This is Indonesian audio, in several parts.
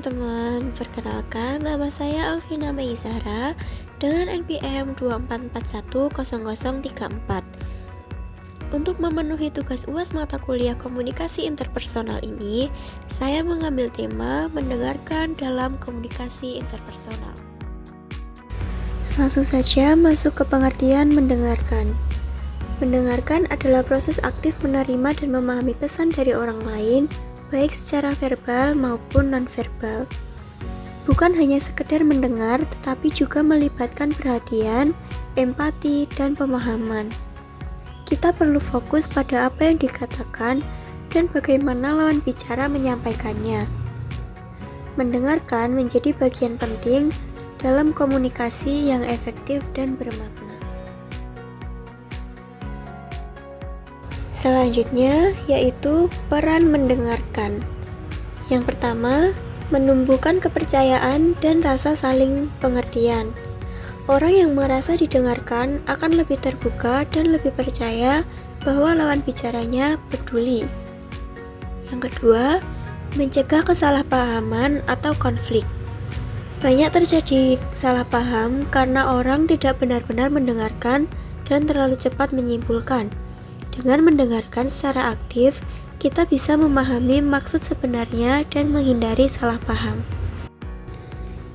teman-teman, perkenalkan nama saya Alvina Mei Zahra dengan NPM 244100034. Untuk memenuhi tugas UAS mata kuliah komunikasi interpersonal ini, saya mengambil tema mendengarkan dalam komunikasi interpersonal. Langsung saja masuk ke pengertian mendengarkan. Mendengarkan adalah proses aktif menerima dan memahami pesan dari orang lain, baik secara verbal maupun nonverbal. Bukan hanya sekedar mendengar, tetapi juga melibatkan perhatian, empati, dan pemahaman. Kita perlu fokus pada apa yang dikatakan dan bagaimana lawan bicara menyampaikannya. Mendengarkan menjadi bagian penting dalam komunikasi yang efektif dan bermakna. Selanjutnya yaitu peran mendengarkan. Yang pertama, menumbuhkan kepercayaan dan rasa saling pengertian. Orang yang merasa didengarkan akan lebih terbuka dan lebih percaya bahwa lawan bicaranya peduli. Yang kedua, mencegah kesalahpahaman atau konflik. Banyak terjadi salah paham karena orang tidak benar-benar mendengarkan dan terlalu cepat menyimpulkan. Dengan mendengarkan secara aktif, kita bisa memahami maksud sebenarnya dan menghindari salah paham.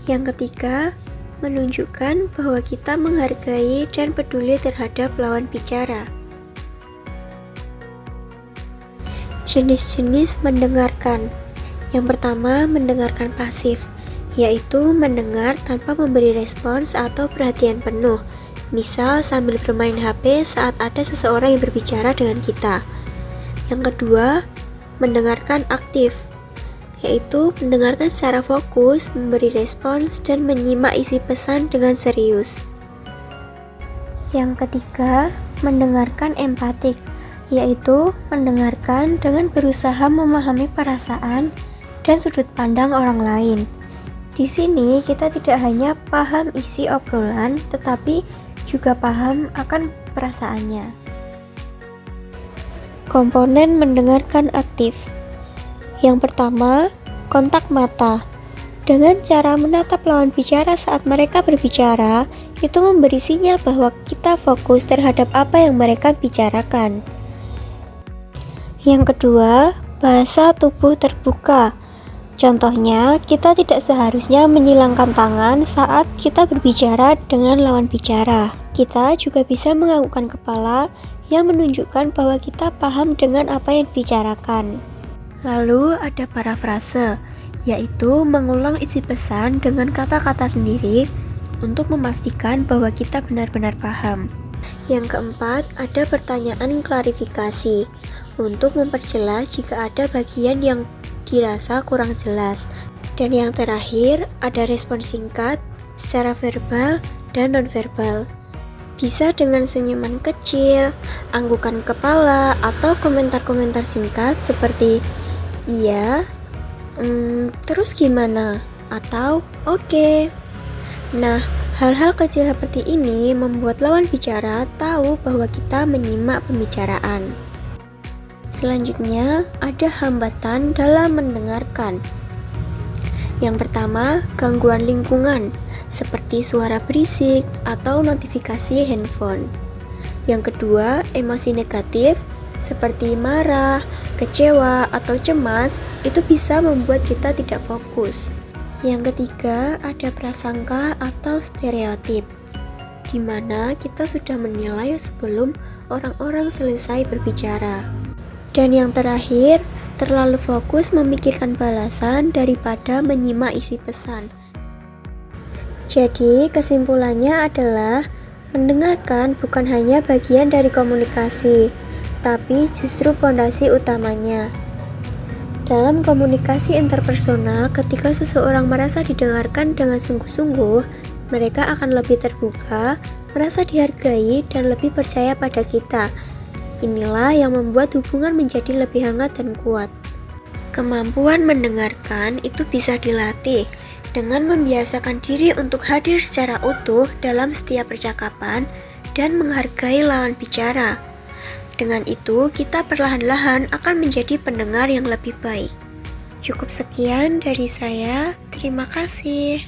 Yang ketiga, menunjukkan bahwa kita menghargai dan peduli terhadap lawan bicara. Jenis-jenis mendengarkan. Yang pertama, mendengarkan pasif, yaitu mendengar tanpa memberi respons atau perhatian penuh. Misal sambil bermain HP saat ada seseorang yang berbicara dengan kita. Yang kedua, mendengarkan aktif, yaitu mendengarkan secara fokus, memberi respons, dan menyimak isi pesan dengan serius. Yang ketiga, mendengarkan empatik, yaitu mendengarkan dengan berusaha memahami perasaan dan sudut pandang orang lain. Di sini kita tidak hanya paham isi obrolan, tetapi juga paham akan perasaannya. Komponen mendengarkan aktif. Yang pertama, kontak mata. Dengan cara menatap lawan bicara saat mereka berbicara, itu memberi sinyal bahwa kita fokus terhadap apa yang mereka bicarakan. Yang kedua, bahasa tubuh terbuka. Contohnya, kita tidak seharusnya menyilangkan tangan saat kita berbicara dengan lawan bicara. Kita juga bisa menganggukkan kepala yang menunjukkan bahwa kita paham dengan apa yang dibicarakan. Lalu ada parafrase, yaitu mengulang isi pesan dengan kata-kata sendiri untuk memastikan bahwa kita benar-benar paham. Yang keempat, ada pertanyaan klarifikasi untuk memperjelas jika ada bagian yang dirasa kurang jelas. Dan yang terakhir, ada respon singkat secara verbal dan nonverbal. Bisa dengan senyuman kecil, anggukan kepala, atau komentar-komentar singkat seperti iya, terus gimana? Atau oke. Nah, hal-hal kecil seperti ini membuat lawan bicara tahu bahwa kita menyimak pembicaraan. Selanjutnya, ada hambatan dalam mendengarkan. Yang pertama, gangguan lingkungan, seperti suara berisik atau notifikasi handphone. Yang kedua, emosi negatif, seperti marah, kecewa, atau cemas, itu bisa membuat kita tidak fokus. Yang ketiga, ada prasangka atau stereotip, di mana kita sudah menilai sebelum orang-orang selesai berbicara. Dan yang terakhir, terlalu fokus memikirkan balasan daripada menyimak isi pesan. Jadi, kesimpulannya adalah mendengarkan bukan hanya bagian dari komunikasi, tapi justru fondasi utamanya. Dalam komunikasi interpersonal, ketika seseorang merasa didengarkan dengan sungguh-sungguh, mereka akan lebih terbuka, merasa dihargai, dan lebih percaya pada kita. Inilah yang membuat hubungan menjadi lebih hangat dan kuat. Kemampuan mendengarkan itu bisa dilatih dengan membiasakan diri untuk hadir secara utuh dalam setiap percakapan dan menghargai lawan bicara. Dengan itu, kita perlahan-lahan akan menjadi pendengar yang lebih baik. Cukup sekian dari saya. Terima kasih.